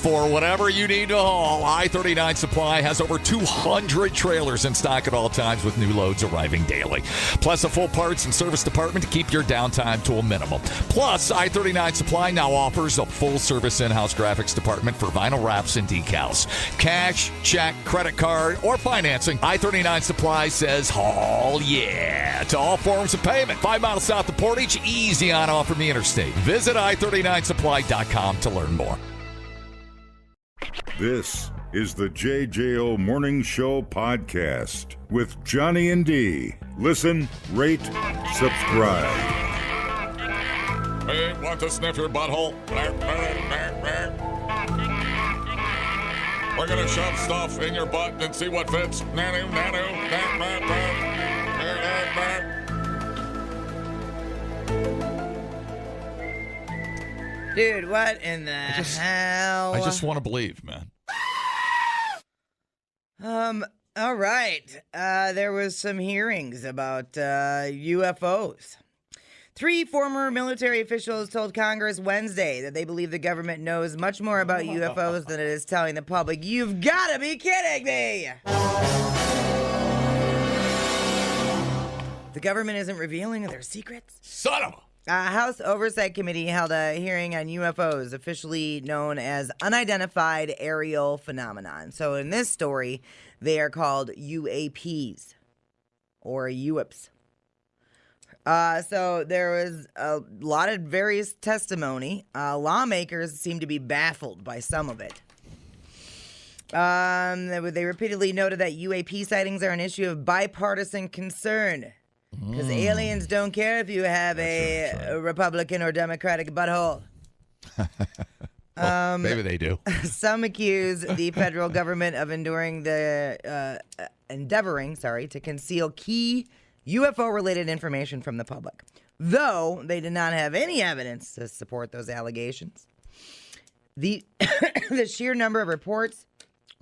For whatever you need to haul, I-39 Supply has over 200 trailers in stock at all times with new loads arriving daily. Plus a full parts and service department to keep your downtime to a minimum. Plus, I-39 Supply now offers a full-service in-house graphics department for vinyl wraps and decals. Cash, check, credit card, or financing, I-39 Supply says haul yeah to all forms of payment. 5 miles south of Portage, easy on off from the interstate. Visit i39supply.com to learn more. This is the JJO Morning Show podcast with Johnny and D. Listen, rate, subscribe. Hey, want to sniff your butthole? We're going to shove stuff in your butt and see what fits. Dude, what in the hell? I just want to believe, man. All right. There was some hearings about UFOs. 3 former military officials told Congress Wednesday that they believe the government knows much more about UFOs than it is telling the public. You've got to be kidding me! The government isn't revealing their secrets? Son of a... House Oversight Committee held a hearing on UFOs, officially known as unidentified aerial phenomenon. So in this story, they are called UAPs or UAPs. So there was a lot of various testimony. Lawmakers seem to be baffled by some of it. They repeatedly noted that UAP sightings are an issue of bipartisan concern. Because aliens don't care if you have a Republican or Democratic butthole. Well, maybe they do. Some accuse the federal government of endeavoring to conceal key UFO-related information from the public, though they did not have any evidence to support those allegations. The sheer number of reports,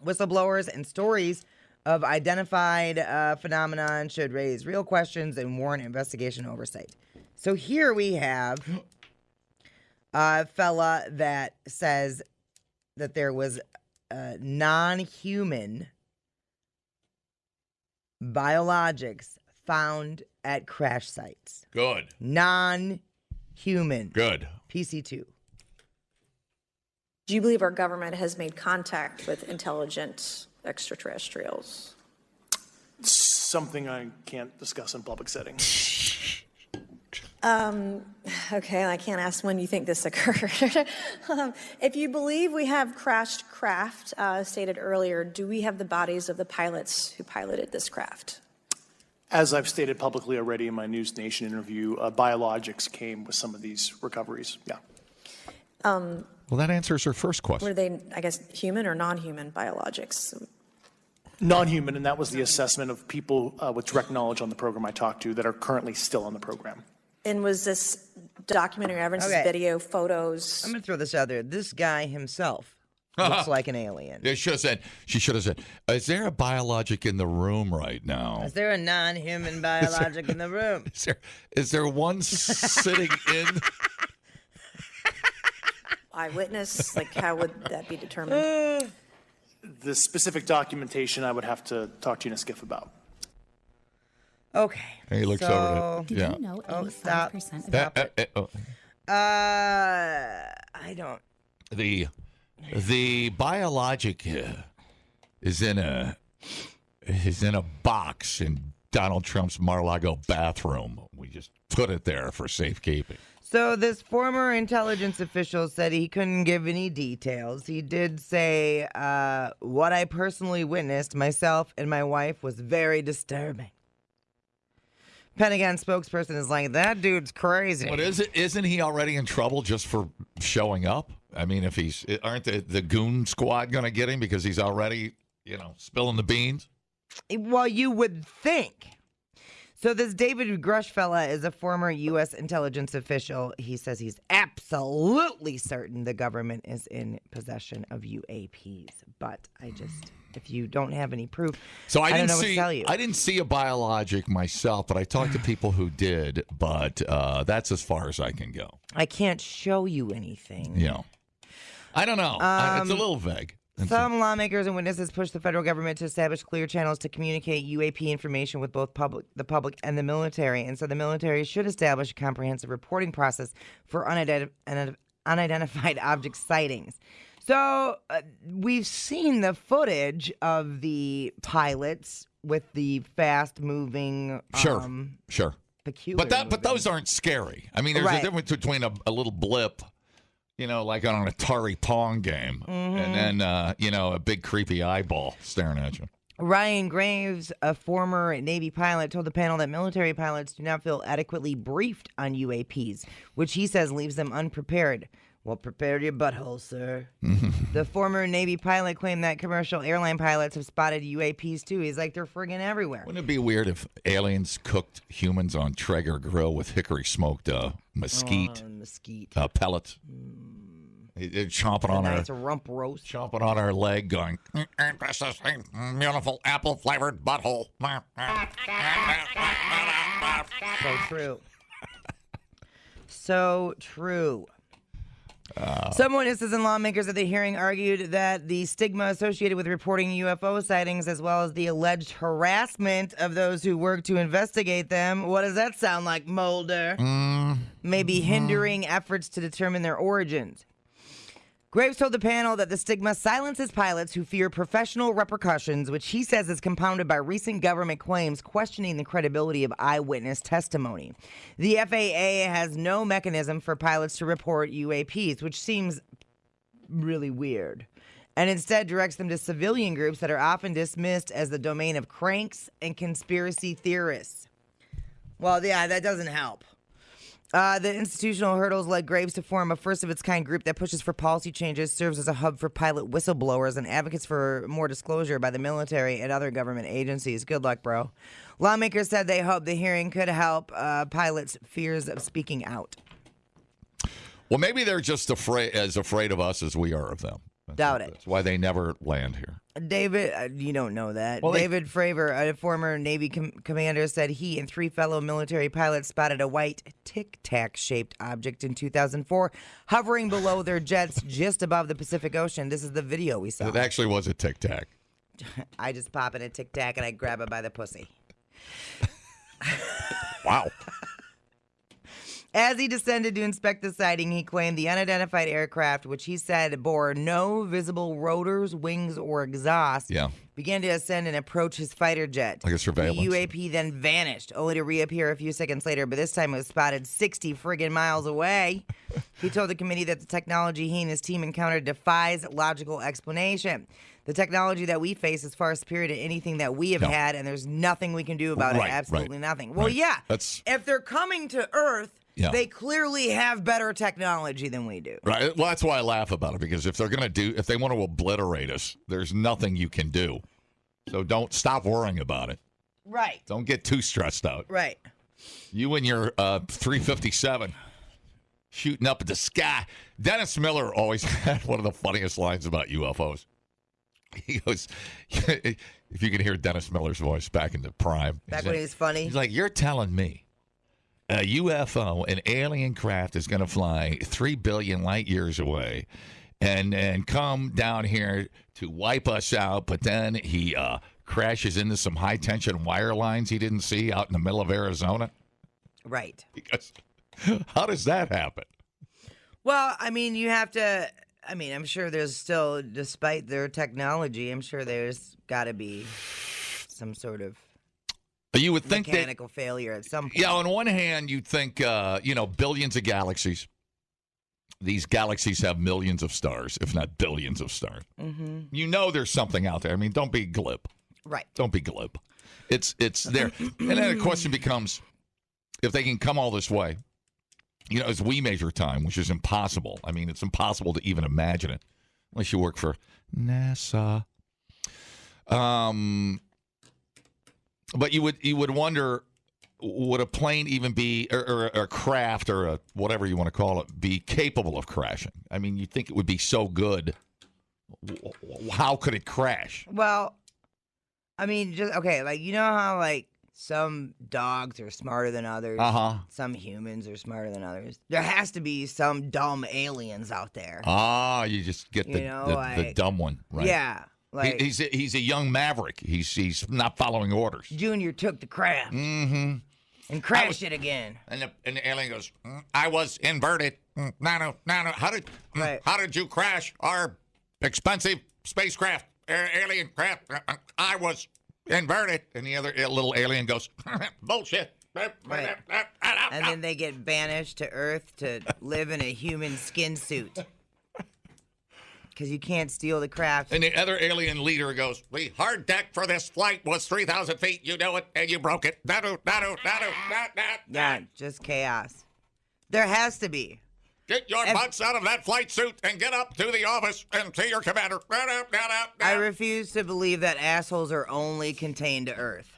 whistleblowers, and stories of identified phenomenon should raise real questions and warrant investigation oversight. So here we have a fella that says that there was non-human biologics found at crash sites. Good. Non-human. Good. PC2. Do you believe our government has made contact with intelligent extraterrestrials? Something I can't discuss in public setting. Okay, I can't ask when you think this occurred. If you believe we have crashed craft, stated earlier, do we have the bodies of the pilots who piloted this craft? As I've stated publicly already in my News Nation interview, biologics came with some of these recoveries. Yeah. Well, that answers her first question. Were they, I guess, human or non-human biologics? Non-human, and that was the assessment of people with direct knowledge on the program I talked to that are currently still on the program. And was this documentary evidence, video, photos? I'm going to throw this out there. This guy himself looks like an alien. She should have said, is there a biologic in the room right now? Is there a non-human biologic in the room? Is there one sitting in? Eyewitness? Like, how would that be determined? The specific documentation I would have to talk to you in a skiff about. Okay. He looks over it. Did you know 85% of I don't. The biologic is in a box in Donald Trump's Mar-a-Lago bathroom. We just put it there for safekeeping. So this former intelligence official said he couldn't give any details. He did say, what I personally witnessed, myself and my wife, was very disturbing. Pentagon spokesperson is like, that dude's crazy. But isn't he already in trouble just for showing up? I mean, aren't the goon squad going to get him because he's already, spilling the beans? Well, you would think. So this David Grush fella is a former U.S. intelligence official. He says he's absolutely certain the government is in possession of UAPs. But if you don't have any proof, I don't know what to tell you. I didn't see a biologic myself, but I talked to people who did. But that's as far as I can go. I can't show you anything. Yeah. I don't know. It's a little vague. Some lawmakers and witnesses pushed the federal government to establish clear channels to communicate UAP information with both the public and the military. And so the military should establish a comprehensive reporting process for unidentified object sightings. So we've seen the footage of the pilots with the fast-moving, sure, peculiar. But those aren't scary. I mean, there's a difference between a little blip, like on an Atari Pong game, and then a big creepy eyeball staring at you. Ryan Graves, a former Navy pilot, told the panel that military pilots do not feel adequately briefed on UAPs, which he says leaves them unprepared. Well, prepare your butthole, sir. The former Navy pilot claimed that commercial airline pilots have spotted UAPs, too. He's like, they're friggin' everywhere. Wouldn't it be weird if aliens cooked humans on Traeger grill with hickory-smoked mesquite pellets? They're chomping on nice rump roast. Chomping on our leg, going, this is a beautiful apple-flavored butthole. So true. So true. Some witnesses and lawmakers at the hearing argued that the stigma associated with reporting UFO sightings, as well as the alleged harassment of those who work to investigate them, what does that sound like, Mulder? May be hindering efforts to determine their origins. Graves told the panel that the stigma silences pilots who fear professional repercussions, which he says is compounded by recent government claims questioning the credibility of eyewitness testimony. The FAA has no mechanism for pilots to report UAPs, which seems really weird, and instead directs them to civilian groups that are often dismissed as the domain of cranks and conspiracy theorists. Well, yeah, that doesn't help. The institutional hurdles led Graves to form a first-of-its-kind group that pushes for policy changes, serves as a hub for pilot whistleblowers, and advocates for more disclosure by the military and other government agencies. Good luck, bro. Lawmakers said they hope the hearing could help pilots' fears of speaking out. Well, maybe they're just afraid of us as we are of them. Doubt it. That's why they never land here. David, you don't know that. Well, David Fravor, a former Navy commander, said he and 3 fellow military pilots spotted a white tic-tac-shaped object in 2004 hovering below their jets just above the Pacific Ocean. This is the video we saw. It actually was a tic-tac. I just pop in a tic-tac and I grab it by the pussy. Wow. As he descended to inspect the sighting, he claimed the unidentified aircraft, which he said bore no visible rotors, wings, or exhaust, began to ascend and approach his fighter jet. Like a surveillance. The UAP then vanished, only to reappear a few seconds later, but this time it was spotted 60 friggin' miles away. He told the committee that the technology he and his team encountered defies logical explanation. The technology that we face is far superior to anything that we have had, and there's nothing we can do about it. Absolutely nothing. Well, if they're coming to Earth, they clearly have better technology than we do. Right. Well, that's why I laugh about it, because if they want to obliterate us, there's nothing you can do. So don't stop worrying about it. Right. Don't get too stressed out. Right. You and your 357 shooting up at the sky. Dennis Miller always had one of the funniest lines about UFOs. He goes, if you can hear Dennis Miller's voice back in the prime. Back when he was funny. He's like, you're telling me a UFO, an alien craft, is going to fly 3 billion light years away and come down here to wipe us out, but then he crashes into some high-tension wire lines he didn't see out in the middle of Arizona? Right. Because how does that happen? Well, I mean, you have to... I mean, I'm sure there's still, despite their technology, I'm sure there's got to be some sort of you would think mechanical failure at some point. Yeah, on one hand, you'd think, billions of galaxies. These galaxies have millions of stars, if not billions of stars. Mm-hmm. You know there's something out there. I mean, don't be glib. Right. Don't be glib. It's there. And then the question becomes, if they can come all this way, as we measure time, which is impossible. I mean, it's impossible to even imagine it unless you work for NASA. But you would wonder, would a plane even be, or a craft, or whatever you want to call it, be capable of crashing? I mean, you'd think it would be so good. How could it crash? Well, I mean, just okay. Like, you know how some dogs are smarter than others. Some humans are smarter than others. There has to be some dumb aliens out there. You just get the dumb one, right? Yeah. Like he's a young maverick. He's not following orders. Junior took the craft and crashed it again. And the alien goes, I was inverted. No. How did you crash our expensive spacecraft, alien craft? I was inverted. And the other little alien goes, bullshit. Right. And then they get banished to Earth to live in a human skin suit. Because you can't steal the craft. And the other alien leader goes, the hard deck for this flight was 3,000 feet. You know it, and you broke it. Yeah, just chaos. There has to be. Get your butts out of that flight suit and get up to the office and see your commander. I refuse to believe that assholes are only contained to Earth.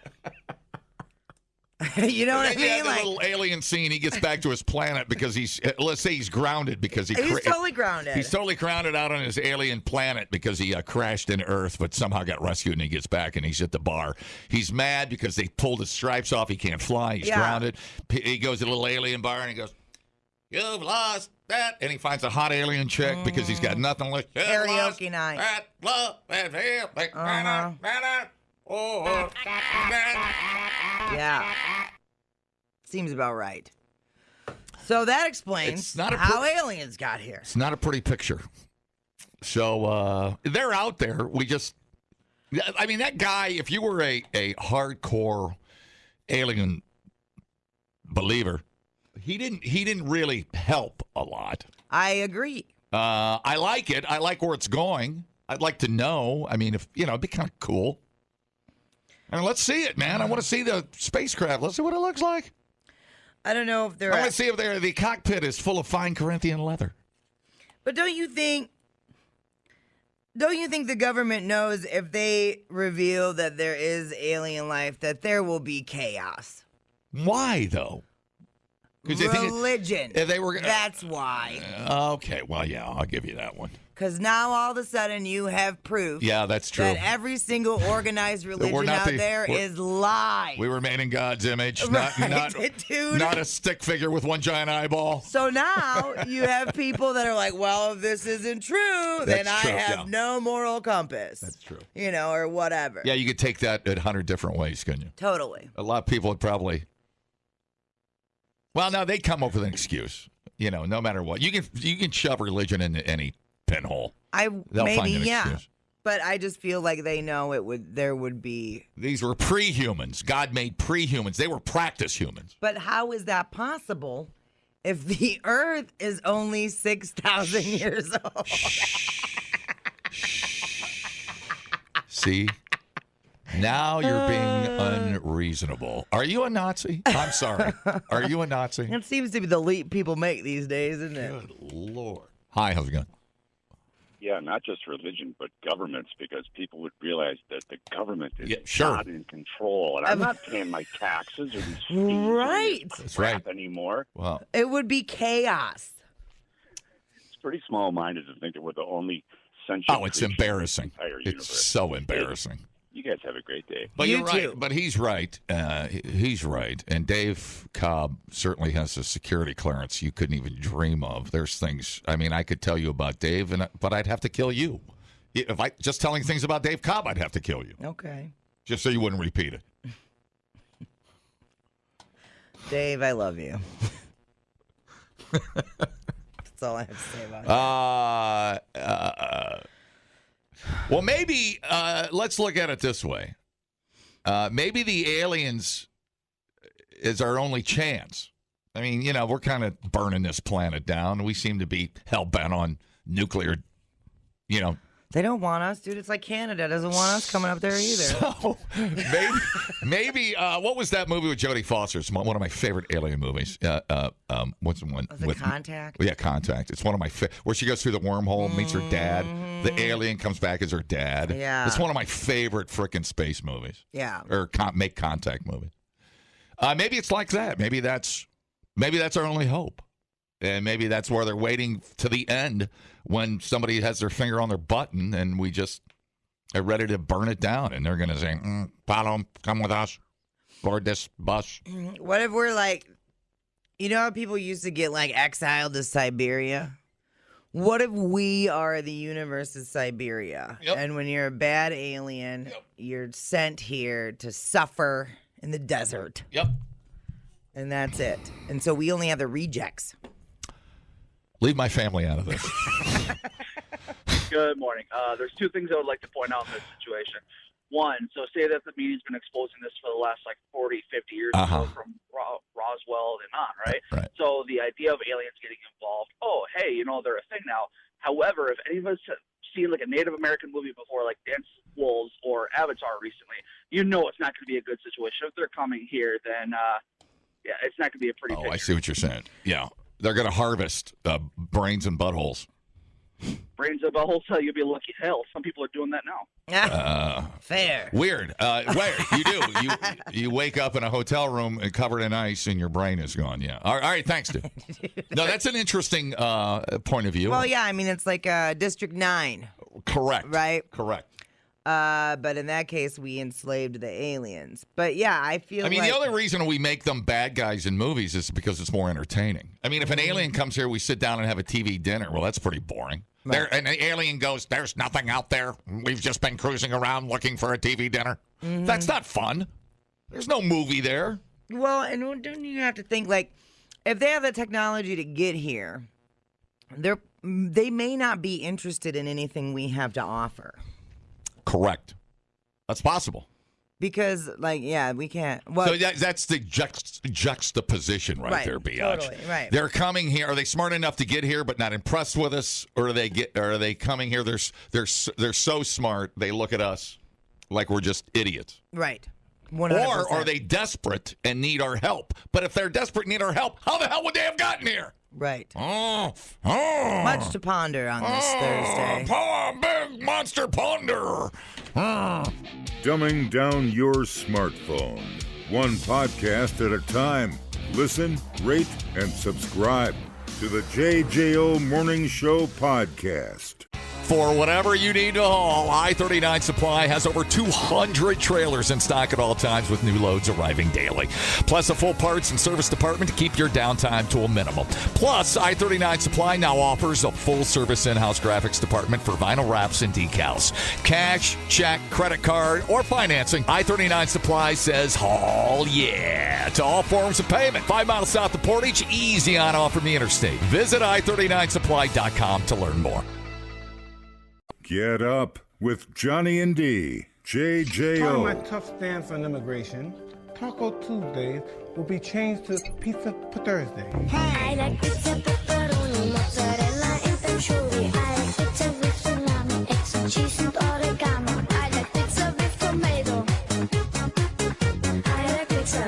You know what I mean? The little alien scene, he gets back to his planet because let's say he's grounded because he's totally grounded. He's totally grounded out on his alien planet because he crashed in Earth, but somehow got rescued and he gets back and he's at the bar. He's mad because they pulled his stripes off. He can't fly. He's grounded. He goes to a little alien bar and he goes, you've lost that. And he finds a hot alien chick because he's got nothing left. Karaoke night. That love and Yeah. Seems about right. So that explains how aliens got here. It's not a pretty picture. So they're out there. I mean, that guy, if you were a hardcore alien believer, he didn't really help a lot. I agree. I like it. I like where it's going. I'd like to know. I mean, it'd be kind of cool. I mean, let's see it, man. I want to see the spacecraft. Let's see what it looks like. I don't know if they're... I want to see if the cockpit is full of fine Corinthian leather. But don't you think the government knows if they reveal that there is alien life, that there will be chaos? Why, though? Religion. If they were, that's why. Okay, well, yeah, I'll give you that one. Because now all of a sudden you have proof. Yeah, that's true. That every single organized religion out there is lies. We were made in God's image, not a stick figure with one giant eyeball. So now you have people that are like, well, if this isn't true, then I have no moral compass. That's true. Or whatever. Yeah, you could take that 100 different ways, couldn't you? Totally. A lot of people would probably... Well, no, they come up with an excuse. No matter what. You can shove religion into any pinhole. They'll find an excuse. But I just feel like they know there would be... These were pre-humans. God made pre-humans. They were practice humans. But how is that possible if the Earth is only 6,000 years old? See? Now you're being unreasonable. Are you a Nazi? I'm sorry. Are you a Nazi? That seems to be the leap people make these days, isn't it? Good Lord. Hi, how's it going? Yeah, not just religion, but governments, because people would realize that the government is not in control. And I'm not paying my taxes or these fees right. That's right. Anymore. Well, it would be chaos. It's pretty small-minded to think that we're the only sentient. Oh, it's embarrassing. It's universe. So embarrassing. You guys have a great day. But you're right. But he's right. He's right. And Dave Cobb certainly has a security clearance you couldn't even dream of. There's things. I mean, I could tell you about Dave, but I'd have to kill you. If I just telling things about Dave Cobb, I'd have to kill you. Okay. Just so you wouldn't repeat it. Dave, I love you. That's all I have to say about it. Well, maybe let's look at it this way. Maybe the aliens is our only chance. I mean, we're kind of burning this planet down. We seem to be hell-bent on nuclear, They don't want us, dude. It's like Canada doesn't want us coming up there either. So maybe what was that movie with Jodie Foster? It's one of my favorite alien movies. What's the one? Was it Contact? Yeah, Contact. It's one of my where she goes through the wormhole, meets her dad. The alien comes back as her dad. Yeah. It's one of my favorite frickin' space movies. Yeah. Or make contact movies. Maybe it's like that. Maybe that's our only hope. And maybe that's where they're waiting to the end when somebody has their finger on their button and we just are ready to burn it down. And they're going to say, Paulo, come with us. board this bus. What if we're like, you know how people used to get like exiled to Siberia? What if we are the universe's Siberia? Yep. And when you're a bad alien, you're sent here to suffer in the desert. Yep. And that's it. And so we only have the rejects. Leave my family out of this. Good morning. There's two things I would like to point out in this situation. One, so say that the media's been exposing this for the last 40, 50 years from Roswell and on, right? So the idea of aliens getting involved, they're a thing now. However, if any of us have seen a Native American movie before, like Dance Wolves or Avatar recently, it's not going to be a good situation. If they're coming here, then, it's not going to be a pretty picture. I see what you're saying. Yeah. They're going to harvest brains and buttholes. Brains and buttholes, you'll be lucky. Hell, some people are doing that now. Fair. Weird. You do. You wake up in a hotel room covered in ice and your brain is gone. Yeah. All right. Thanks, dude. No, that's an interesting point of view. Well, yeah. I mean, it's like District 9. Correct. Right? Correct. But in that case, we enslaved the aliens. But yeah, I feel the only reason we make them bad guys in movies is because it's more entertaining. I mean, if an alien comes here, we sit down and have a TV dinner. Well, that's pretty boring. Right. And the alien goes, there's nothing out there. We've just been cruising around looking for a TV dinner. Mm-hmm. That's not fun. There's no movie there. Well, and don't you have to think, if they have the technology to get here, they may not be interested in anything we have to offer. Correct. That's possible. Because, we can't. Well, so that's the juxtaposition right there, Biatch. Totally, right. They're coming here. Are they smart enough to get here but not impressed with us, or are they coming here? They're so smart they look at us like we're just idiots. Right. 100%. Or are they desperate and need our help? But if they're desperate and need our help, how the hell would they have gotten here? Right. Much to ponder on this Thursday. Big monster ponder. Dumbing down your smartphone. One podcast at a time. Listen, rate, and subscribe to the JJO Morning Show podcast. For whatever you need to haul, I-39 Supply has over 200 trailers in stock at all times with new loads arriving daily. Plus a full parts and service department to keep your downtime to a minimum. Plus, I-39 Supply now offers a full-service in-house graphics department for vinyl wraps and decals. Cash, check, credit card, or financing, I-39 Supply says, haul yeah, to all forms of payment. 5 miles south of Portage, easy on off from the interstate. Visit I39supply.com to learn more. Get up with Johnny and D. JJO. Part of my tough stance on immigration, Taco Tuesdays will be changed to Pizza Pthursday. I like pizza, pepperoni, mozzarella, and anchovy. I like pizza with salami, eggs and cheese and oregano. I like pizza with tomato. I like pizza.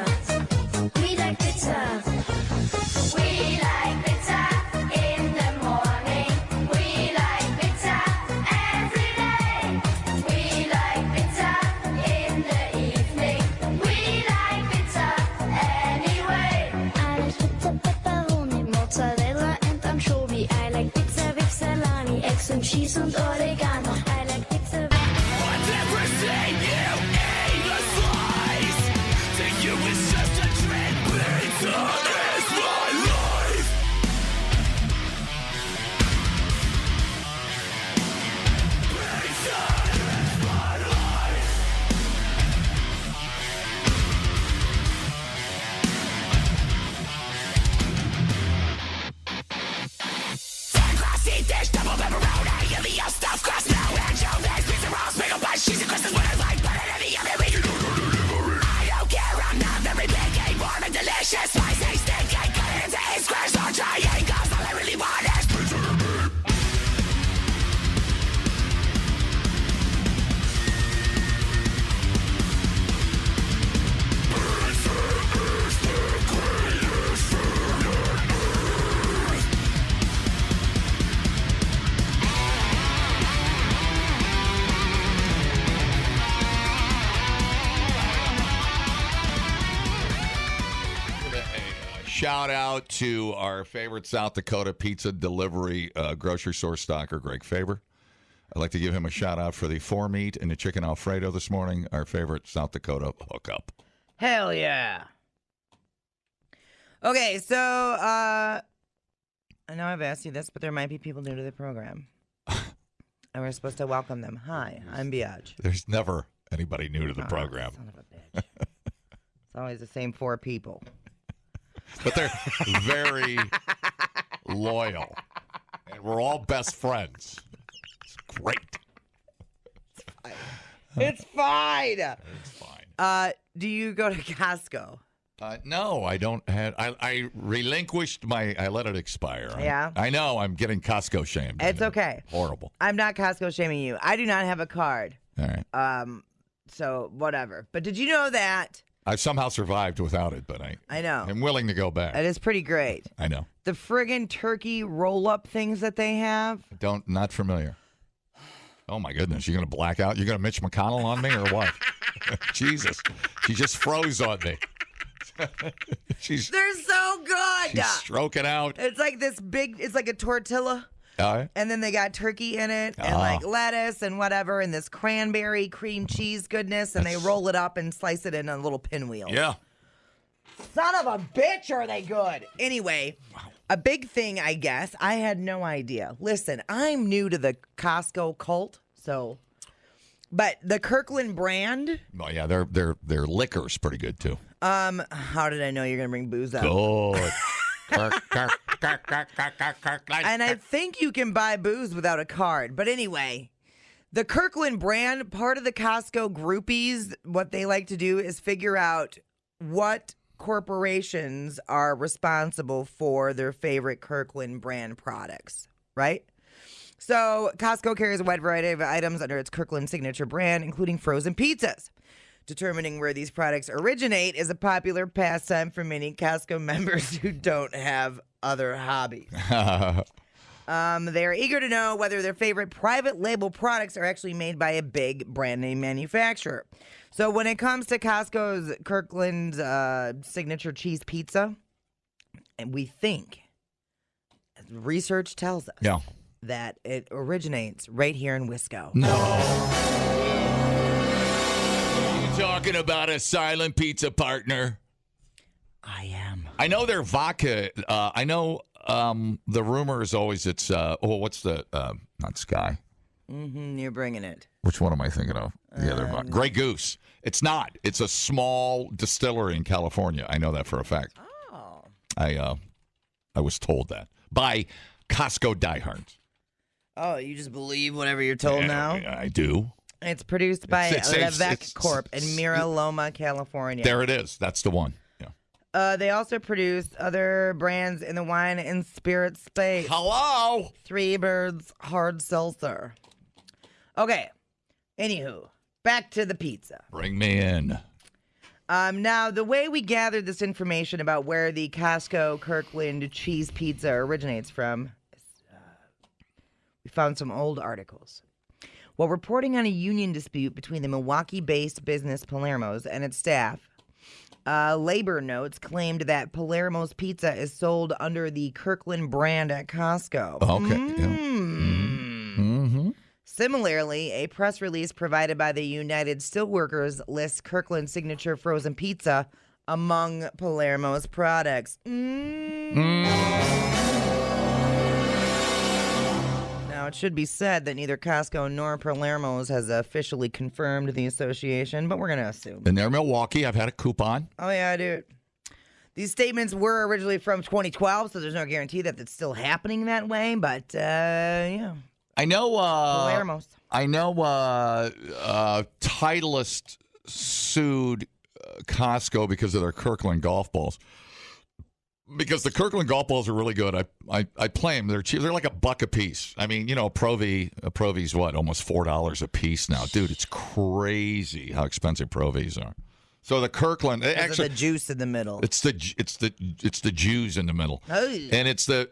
We like pizza. We like pizza in the morning. We like pizza every day. We like pizza in the evening. We like pizza anyway. I like pizza, pepperoni, mozzarella, and anchovy. I like pizza with salami, eggs and cheese and oregano. I like pizza with... Everything you eat a slice. To you it's just a trend. Pizza is my life. Pizza is my life. Ten crust, deep dish, double pepperoni. Give me your stuffed crust, no anchovies, pizza rolls, pickle bites, cheesy crisps is what I like. Put it in the oven, make it I don't care, I'm not very picky. Warm and delicious, spicy, stinky. Cut it into 8 squares or triangles. All I really want is pizza to me. Shout out to our favorite South Dakota pizza delivery grocery store stocker, Greg Faber. I'd like to give him a shout out for the 4 meat and the chicken Alfredo this morning, our favorite South Dakota hookup. Hell yeah. Okay, so I know I've asked you this, but there might be people new to the program. And we're supposed to welcome them. Hi, I'm Biatch. There's never anybody new to the program. Son of a bitch. It's always the same 4 people. But they're very loyal. And we're all best friends. It's great. It's fine. It's fine. Do you go to Costco? No, I don't have. I relinquished I let it expire. Yeah? I know. I'm getting Costco shamed. It's okay. Horrible. I'm not Costco shaming you. I do not have a card. All right. So whatever. But did you know that? I've somehow survived without it, but I know. I'm willing to go back. It is pretty great. I know. The friggin' turkey roll-up things that they have. Not familiar. Oh my goodness, you're gonna black out? You're gonna Mitch McConnell on me or what? Jesus, she just froze on me. They're so good. She's stroking out. It's like this big. It's like a tortilla. And then they got turkey in it and like lettuce and whatever and this cranberry cream cheese goodness and they roll it up and slice it in a little pinwheel. Yeah. Son of a bitch, are they good? Anyway, a big thing, I guess. I had no idea. Listen, I'm new to the Costco cult, so. But the Kirkland brand. Oh yeah, their liquor's pretty good too. How did I know you're gonna bring booze up? Good. And I think you can buy booze without a card. But anyway, the Kirkland brand, part of the Costco groupies, what they like to do is figure out what corporations are responsible for their favorite Kirkland brand products, right? So Costco carries a wide variety of items under its Kirkland signature brand, including frozen pizzas. Determining where these products originate is a popular pastime for many Costco members who don't have other hobbies. They're eager to know whether their favorite private label products are actually made by a big brand name manufacturer. So when it comes to Costco's Kirkland signature cheese pizza, and we think, as research tells us, that it originates right here in Wisco. No. Talking about a silent pizza partner. I am. I know their vodka. I know the rumor is always it's what's the not Sky. You're bringing it. Which one am I thinking of? The other vodka. Grey Goose. It's not. It's a small distillery in California. I know that for a fact. Oh. I was told that by Costco diehards. Oh, you just believe whatever you're told now? I do. It's produced by Levesque Corp in Mira Loma, California. There it is. That's the one. Yeah. They also produce other brands in the wine and spirit space. Hello? Three Birds Hard Seltzer. Okay. Anywho, back to the pizza. Bring me in. Now, the way we gathered this information about where the Costco Kirkland cheese pizza originates from, we found some old articles. While reporting on a union dispute between the Milwaukee-based business Palermo's and its staff, labor notes claimed that Palermo's Pizza is sold under the Kirkland brand at Costco. Okay. Similarly, a press release provided by the United Steelworkers lists Kirkland signature frozen pizza among Palermo's products. Now, it should be said that neither Costco nor Palermo's has officially confirmed the association, but we're going to assume. And they're Milwaukee. I've had a coupon. Oh, yeah, dude. These statements were originally from 2012, so there's no guarantee that it's still happening that way, but, yeah. I know, Palermo's. I know Titleist sued Costco because of their Kirkland golf balls. Because the Kirkland golf balls are really good. I play them. They're cheap. They're like $1 a piece. I mean, you know, a Pro V's what? Almost $4 a piece now. Dude, it's crazy how expensive Pro V's are. So the Kirkland, actually, the juice in the middle. It's the Jews in the middle, and it's the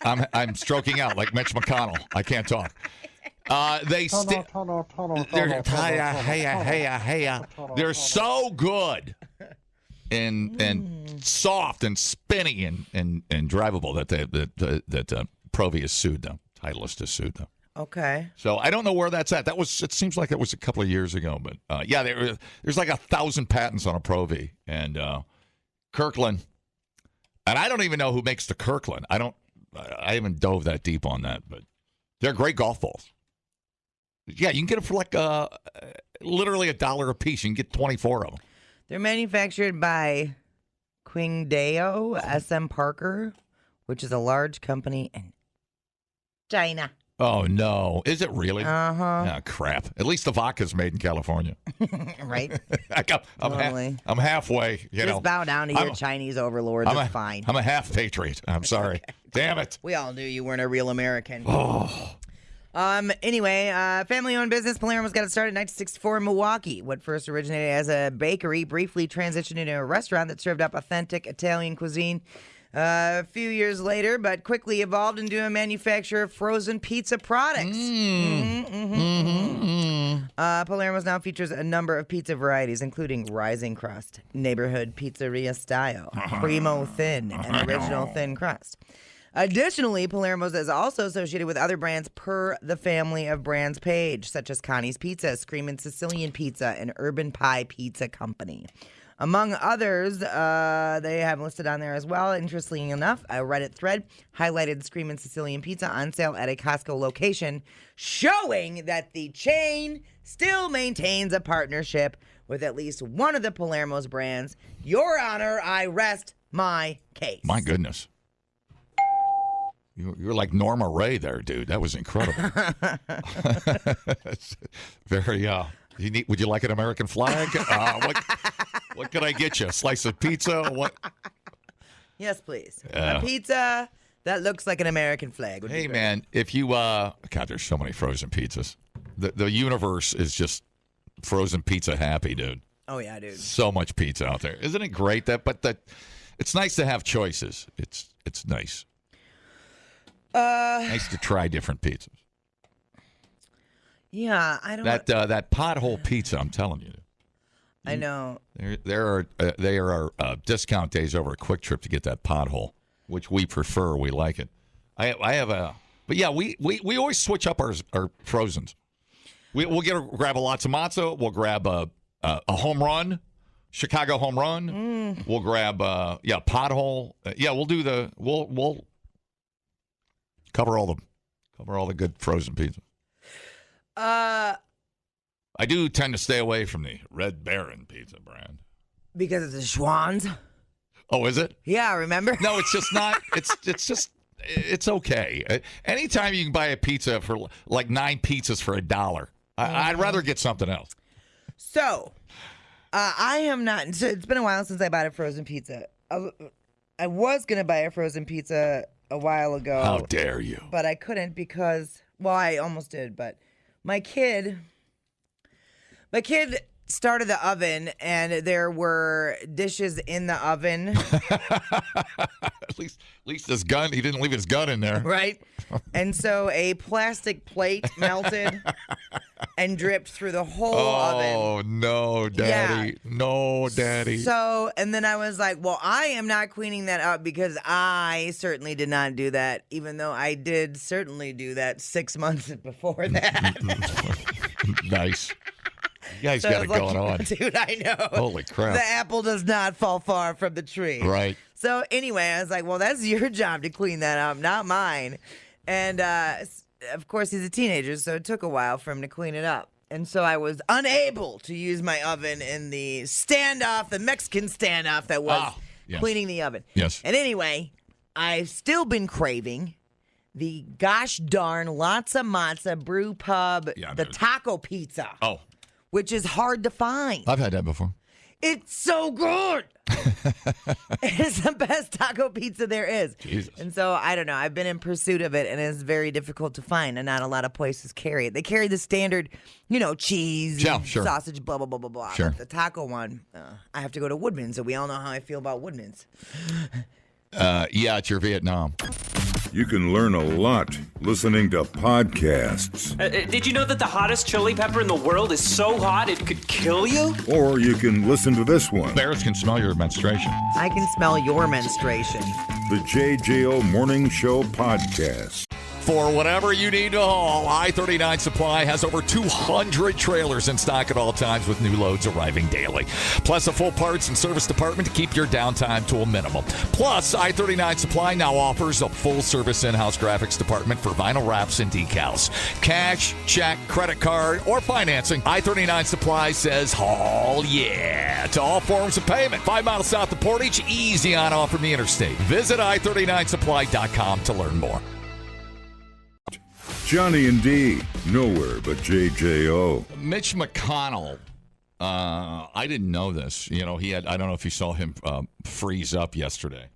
I'm stroking out like Mitch McConnell. I can't talk. They're so good and soft and spinny and drivable that Pro V has sued them. Titleist has sued them. Okay. So I don't know where that's at. It seems like it was a couple of years ago, but there's like 1,000 patents on a Pro V, and Kirkland, and I don't even know who makes the Kirkland. I haven't dove that deep on that, but they're great golf balls. Yeah, you can get them for like literally $1 a piece. You can get 24 of them. They're manufactured by Qingdao SM Parker, which is a large company in China. Oh, no. Is it really? Uh-huh. Oh, crap. At least the vodka's made in California. Right? I'm halfway, Just bow down to your Chinese overlords. It's fine. I'm a half patriot. I'm sorry. Okay. Damn it. We all knew you weren't a real American. Oh. Anyway, family-owned business. Palermo's got it started in 1964 in Milwaukee. What first originated as a bakery briefly transitioned into a restaurant that served up authentic Italian cuisine a few years later, but quickly evolved into a manufacturer of frozen pizza products. Palermo's now features a number of pizza varieties, including Rising Crust, Neighborhood Pizzeria Style, Primo Thin, and Original Thin Crust. Additionally, Palermo's is also associated with other brands per the Family of Brands page, such as Connie's Pizza, Screamin' Sicilian Pizza, and Urban Pie Pizza Company. Among others, they have listed on there as well. Interestingly enough, a Reddit thread highlighted Screamin' Sicilian Pizza on sale at a Costco location, showing that the chain still maintains a partnership with at least one of the Palermo's brands. Your Honor, I rest my case. My goodness. You're like Norma Ray there, dude. That was incredible. Very, would you like an American flag? What can I get you? A slice of pizza? What? Yes, please. A pizza that looks like an American flag. Would hey, be man, if you, God, there's so many frozen pizzas. The universe is just frozen pizza happy, dude. Oh, yeah, dude. So much pizza out there. Isn't it great? It's nice to have choices. It's nice. Nice to try different pizzas. Yeah, I don't. That pothole pizza, I'm telling you. I know. There are discount days over a Quick Trip to get that pothole, which we prefer. We like it. I have but yeah, we always switch up our frozens. We'll grab a lots of matzo. We'll grab a home run, Chicago home run. We'll grab pothole. We'll cover all the good frozen pizza. I do tend to stay away from the Red Baron pizza brand. Because it's the Schwann's? Oh, is it? Yeah, remember? No, it's just not. It's okay. Anytime you can buy a pizza for like 9 pizzas for $1, I'd rather get something else. So, I am not. So it's been a while since I bought a frozen pizza. I was going to buy a frozen pizza a while ago. How dare you? But I couldn't because, well, I almost did, but my kid started the oven and there were dishes in the oven. At least his gun, he didn't leave his gun in there. Right? And so a plastic plate melted and dripped through the whole oven. Oh, no, Daddy. Yeah. No, Daddy. So, and then I was like, well, I am not cleaning that up because I certainly did not do that, even though I did certainly do that 6 months before that. Nice. You guys got it going on. Dude, I know. Holy crap. The apple does not fall far from the tree. Right. So anyway, I was like, well, that's your job to clean that up, not mine. And of course, he's a teenager, so it took a while for him to clean it up. And so I was unable to use my oven in the standoff, the Mexican standoff that was cleaning the oven. Yes. And anyway, I've still been craving the gosh darn lots of matzo brew pub, the taco pizza. Oh. Which is hard to find. I've had that before. It's so good. It's the best taco pizza there is. Jesus. And so, I don't know. I've been in pursuit of it, and it's very difficult to find, and not a lot of places carry it. They carry the standard, cheese, sausage, blah, blah, blah, blah, blah. Sure. But the taco one, I have to go to Woodman's, so we all know how I feel about Woodman's. It's your Vietnam. You can learn a lot listening to podcasts. Did you know that the hottest chili pepper in the world is so hot it could kill you? Or you can listen to this one. Bears can smell your menstruation. I can smell your menstruation. The JJO Morning Show Podcast. For whatever you need to haul, I-39 Supply has over 200 trailers in stock at all times with new loads arriving daily. Plus a full parts and service department to keep your downtime to a minimum. Plus, I-39 Supply now offers a full-service in-house graphics department for vinyl wraps and decals. Cash, check, credit card, or financing, I-39 Supply says, haul yeah, to all forms of payment. 5 miles south of Portage, easy on off from the interstate. Visit I39supply.com to learn more. Johnny and D, nowhere but JJO. Mitch McConnell, I didn't know this. You know, I don't know if you saw him freeze up yesterday.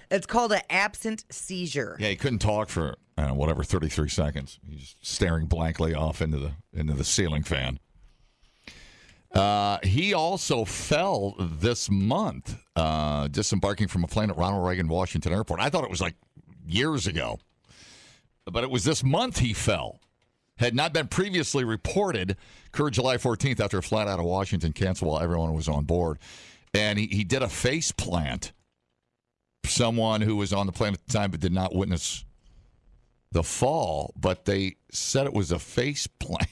It's called an absent seizure. Yeah, he couldn't talk for, 33 seconds. He's staring blankly off into the ceiling fan. He also fell this month, disembarking from a plane at Ronald Reagan Washington Airport. I thought it was like years ago. But it was this month he fell. Had not been previously reported. Occurred July 14th after a flight out of Washington canceled while everyone was on board. And he did a face plant. Someone who was on the plane at the time but did not witness the fall. But they said it was a face plant.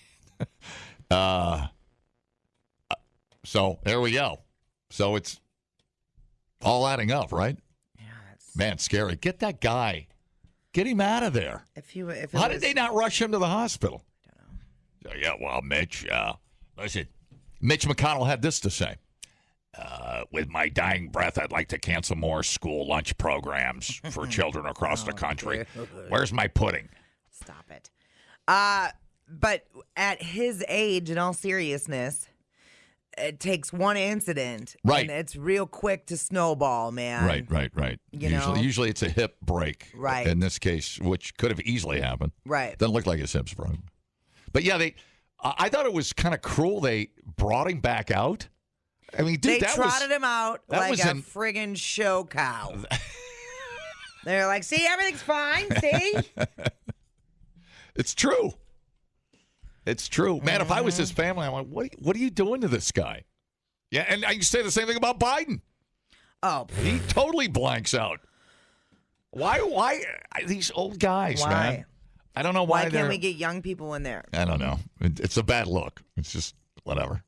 So there we go. So it's all adding up, right? Yeah. Man, scary. Get that guy. Get him out of there. How did they not rush him to the hospital? I don't know. Yeah, well, Mitch, listen, Mitch McConnell had this to say. With my dying breath, I'd like to cancel more school lunch programs for children across the country. Where's my pudding? Stop it. But at his age, in all seriousness, it takes one incident, right? And it's real quick to snowball, man. Right. Usually it's a hip break, right? In this case, which could have easily happened, right? Doesn't look like his hips broke, but yeah, I thought it was kind of cruel. They brought him back out. I mean, dude, they trotted him out like a friggin' show cow. They're like, see, everything's fine. See, it's true. It's true. Man, if I was his family, I'm like, what are you doing to this guy? Yeah, and I can say the same thing about Biden. Oh. He totally blanks out. Why these old guys, man? I don't know why. Why can't we get young people in there? I don't know. It's a bad look. It's just whatever.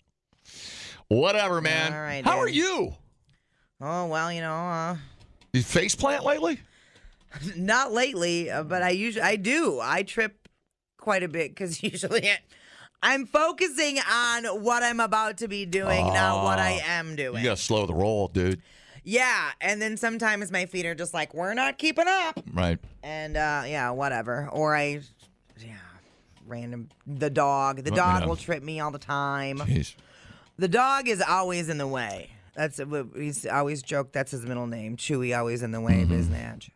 Whatever, man. All right, how are you? Oh, well, You face plant lately? Not lately, but I do. I trip quite a bit because usually I'm focusing on what I'm about to be doing, not what I am doing. You got to slow the roll, dude. Yeah, and then sometimes my feet are just like, we're not keeping up. Right. And, whatever. Or the dog. The dog will trip me all the time. Jeez. The dog is always in the way. He's always joked that's his middle name. Chewy, always in the way, biznatch.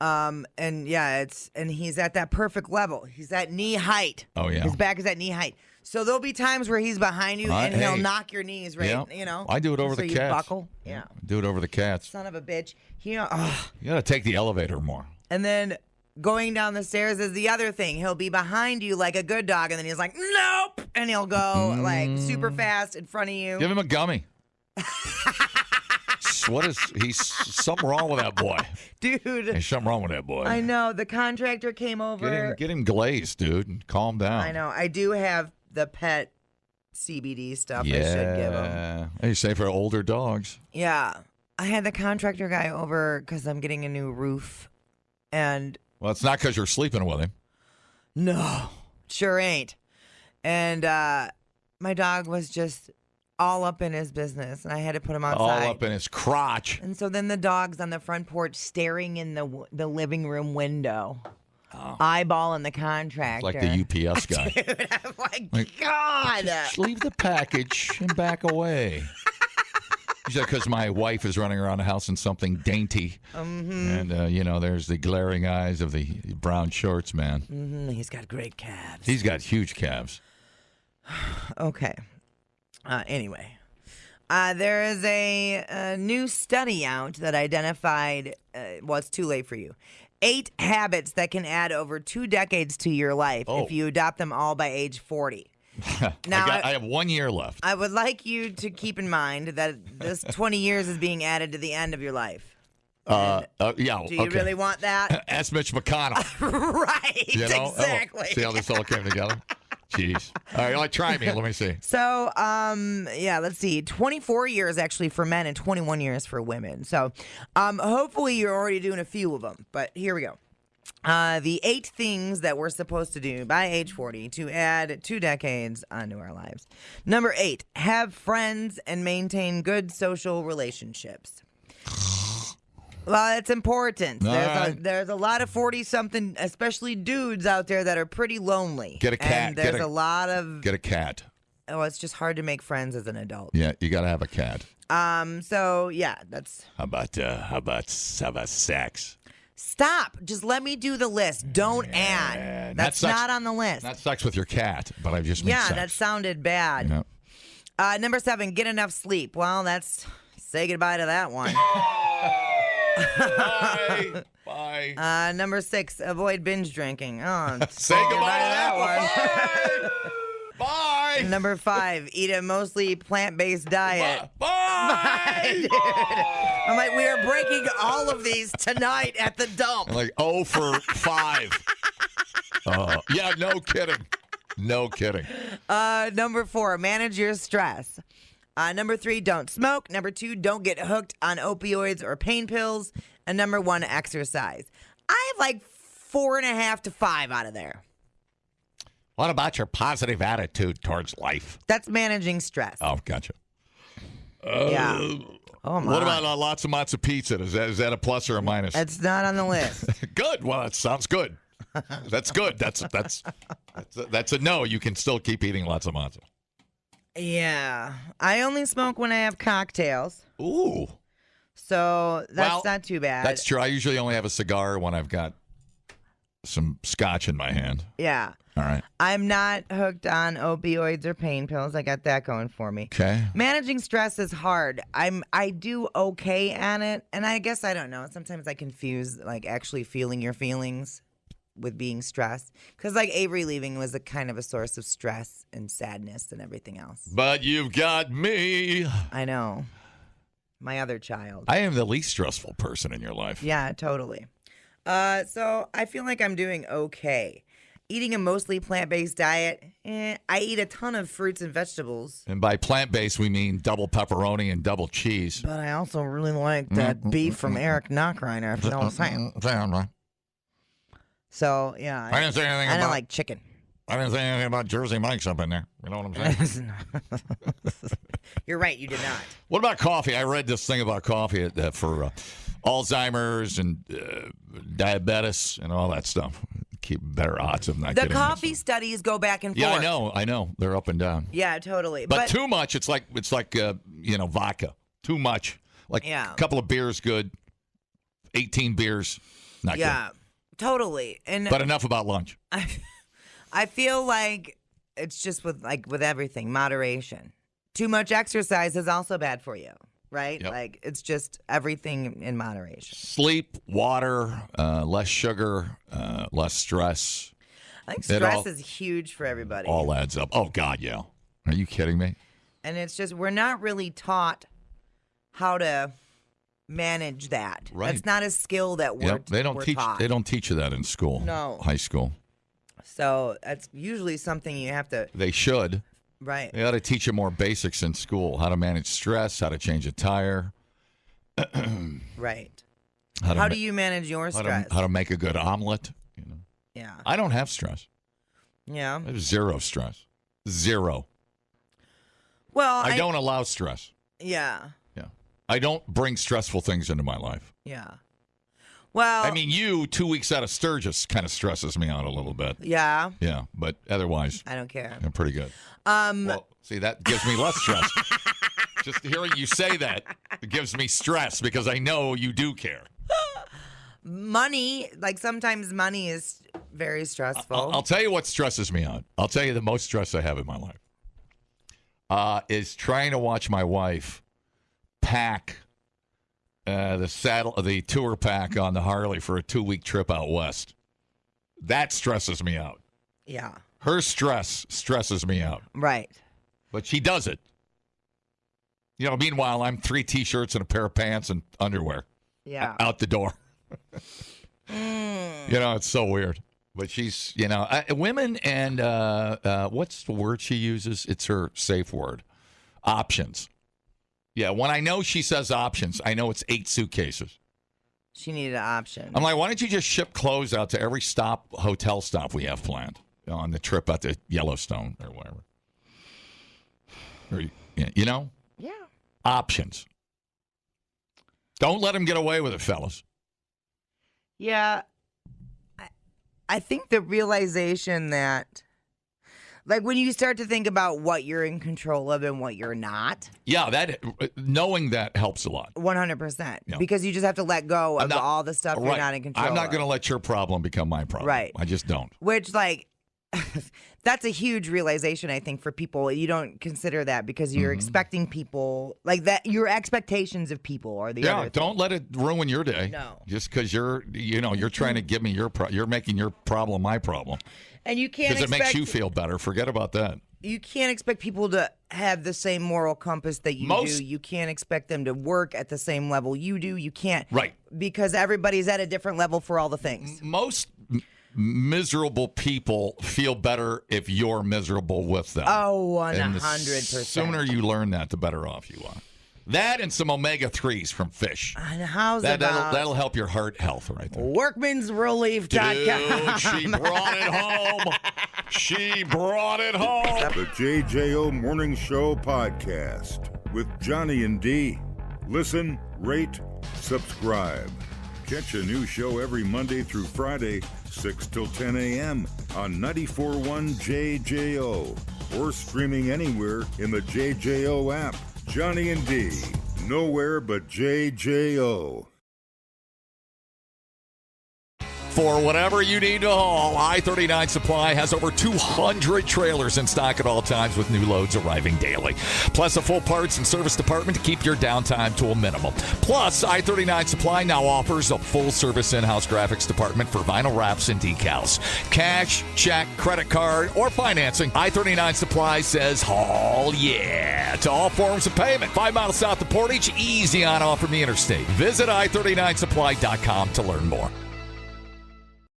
And he's at that perfect level. He's at knee height. Oh, yeah. His back is at knee height. So there'll be times where he's behind you and he'll knock your knees right, I do it over the you cats. Buckle. Yeah. Do it over the cats. Son of a bitch. You got to take the elevator more. And then going down the stairs is the other thing. He'll be behind you like a good dog, and then he's like, nope. And he'll go like super fast in front of you. Give him a gummy. He's something wrong with that boy. Dude. There's something wrong with that boy. I know. The contractor came over. Get him glazed, dude, and calm down. I know. I do have the pet CBD stuff I should give him. Hey, say for older dogs. Yeah. I had the contractor guy over because I'm getting a new roof. And well, it's not because you're sleeping with him. No, sure ain't. And my dog was just all up in his business, and I had to put him outside. All up in his crotch. And so then the dog's on the front porch staring in the living room window, eyeballing the contractor. Like the UPS guy. Dude, I'm like God. Just leave the package and back away. He said, because my wife is running around the house in something dainty. And, there's the glaring eyes of the brown shorts, man. He's got great calves. He's got huge calves. Okay. Anyway, there is a new study out that identified, it's too late for you, 8 habits that can add over 2 decades to your life if you adopt them all by age 40. Now, I have 1 year left. I would like you to keep in mind that this 20 years is being added to the end of your life. Yeah. Do you really want that? Ask Mitch McConnell. Right. You know? Exactly. Oh, see how this all came together? Jeez. All right, try me. Let me see. So, let's see. 24 years actually for men and 21 years for women. So, hopefully you're already doing a few of them. But here we go. The 8 things that we're supposed to do by age 40 to add 2 decades onto our lives. Number 8, have friends and maintain good social relationships. Well, it's important. There's a lot of 40-something, especially dudes out there that are pretty lonely. Get a cat. And there's a lot of... Get a cat. Oh, it's just hard to make friends as an adult. Yeah, you got to have a cat. So, yeah, that's... How about sex? Stop. Just let me do the list. Don't add. That's not on the list. Not sex with your cat, but I just meant sex. That sounded bad. Yeah. Number 7, get enough sleep. Well, that's... Say goodbye to that one. Bye. Number 6, avoid binge drinking. Oh, say goodbye to that one. Bye. Number 5, eat a mostly plant-based diet. Bye. Dude. I'm like, we are breaking all of these tonight at the dump. I'm like 0 for 5. Yeah, no kidding. No kidding. Number 4, manage your stress. Number 3, don't smoke. Number 2, don't get hooked on opioids or pain pills. And number 1, exercise. I have like 4.5 to 5 out of there. What about your positive attitude towards life? That's managing stress. Oh, gotcha. Yeah. Oh my. What about lots and lots of pizza? Is that a plus or a minus? It's not on the list. Good. Well, that sounds good. That's good. That's a no. You can still keep eating lots of matzo. Yeah. I only smoke when I have cocktails. Ooh. So that's not too bad. That's true. I usually only have a cigar when I've got some scotch in my hand. Yeah. All right. I'm not hooked on opioids or pain pills. I got that going for me. Okay. Managing stress is hard. I do okay at it, and I guess I don't know. Sometimes I confuse like actually feeling your feelings with being stressed, because like Avery leaving was a kind of a source of stress and sadness and everything else. But you've got me. I know. My other child. I am the least stressful person in your life. Yeah, totally. So I feel like I'm doing okay. Eating a mostly plant-based diet, I eat a ton of fruits and vegetables. And by plant-based, we mean double pepperoni and double cheese. But I also really like that beef from Eric Knockreiner, if you know what I'm saying. So, yeah. I didn't say anything I about... don't like chicken. I didn't say anything about Jersey Mike's up in there. You know what I'm saying? You're right, you did not. What about coffee? I read this thing about coffee for Alzheimer's and diabetes and all that stuff. Keep better odds of not the getting coffee studies go back and forth. Yeah, I know. They're up and down. Yeah, totally. But too much, it's like vodka. Too much. Like a couple of beers, good. 18 beers, not good. Yeah, totally. But enough about lunch. I feel like it's just with everything, moderation. Too much exercise is also bad for you, right? Yep. Like it's just everything in moderation. Sleep, water, less sugar, less stress. I think stress is huge for everybody. All adds up. Oh, God, yeah. Are you kidding me? And it's just we're not really taught how to manage that. Right. That's not a skill that we're taught. They don't teach you that in school. No. High school. So that's usually something you have to. They should. Right. They ought to teach you more basics in school. How to manage stress, how to change a tire. Right. How do you manage your stress? How to make a good omelet. You know. Yeah. I don't have stress. Yeah. I have zero stress. Zero. Well, I don't allow stress. Yeah. Yeah. I don't bring stressful things into my life. Yeah. Well, I mean, 2 weeks out of Sturgis kind of stresses me out a little bit. Yeah. Yeah, but otherwise, I don't care. I'm pretty good. Well, see, that gives me less stress. Just hearing you say that, it gives me stress because I know you do care. Money, like sometimes money is very stressful. I'll tell you what stresses me out. I'll tell you the most stress I have in my life is trying to watch my wife pack the tour pack on the Harley for a 2-week trip out west. That stresses me out. Yeah. Her stress stresses me out. Right. But she does it. Meanwhile, I'm 3 T-shirts and a pair of pants and underwear. out the door. It's so weird. But she's, women and what's the word she uses? It's her safe word. Options. Yeah, when I know she says options, I know it's 8 suitcases. She needed an option. I'm like, why don't you just ship clothes out to every hotel stop we have planned on the trip out to Yellowstone or whatever? Or, Yeah. Options. Don't let them get away with it, fellas. Yeah. I think the realization that, like, when you start to think about what you're in control of and what you're not. Yeah, knowing that helps a lot. 100%. Yeah. Because you just have to let go of all the stuff you're not in control of. I'm not going to let your problem become my problem. Right. I just don't. Which, like, that's a huge realization, I think, for people. You don't consider that because you're expecting people, like that. Your expectations of people are the other thing. Don't let it ruin your day. No. Just because you're trying to give me you're making your problem my problem. And you can't because it makes you feel better. Forget about that. You can't expect people to have the same moral compass that you do. You can't expect them to work at the same level you do. You can't. Right. Because everybody's at a different level for all the things. Most miserable people feel better if you're miserable with them. Oh, 100%. And the sooner you learn that, the better off you are. That and some omega-3s from fish. And how's that'll help your heart health right there. Workmansrelief.com. Dude, she brought it home. She brought it home. The JJO Morning Show podcast with Johnny and D. Listen, rate, subscribe. Catch a new show every Monday through Friday, 6 till 10 a.m. on 94.1 JJO or streaming anywhere in the JJO app. Johnny and D, nowhere but JJO. For whatever you need to haul, I-39 Supply has over 200 trailers in stock at all times with new loads arriving daily. Plus a full parts and service department to keep your downtime to a minimum. Plus, I-39 Supply now offers a full-service in-house graphics department for vinyl wraps and decals. Cash, check, credit card, or financing, I-39 Supply says haul yeah to all forms of payment. 5 miles south of Portage, easy on off from the interstate. Visit I39supply.com to learn more.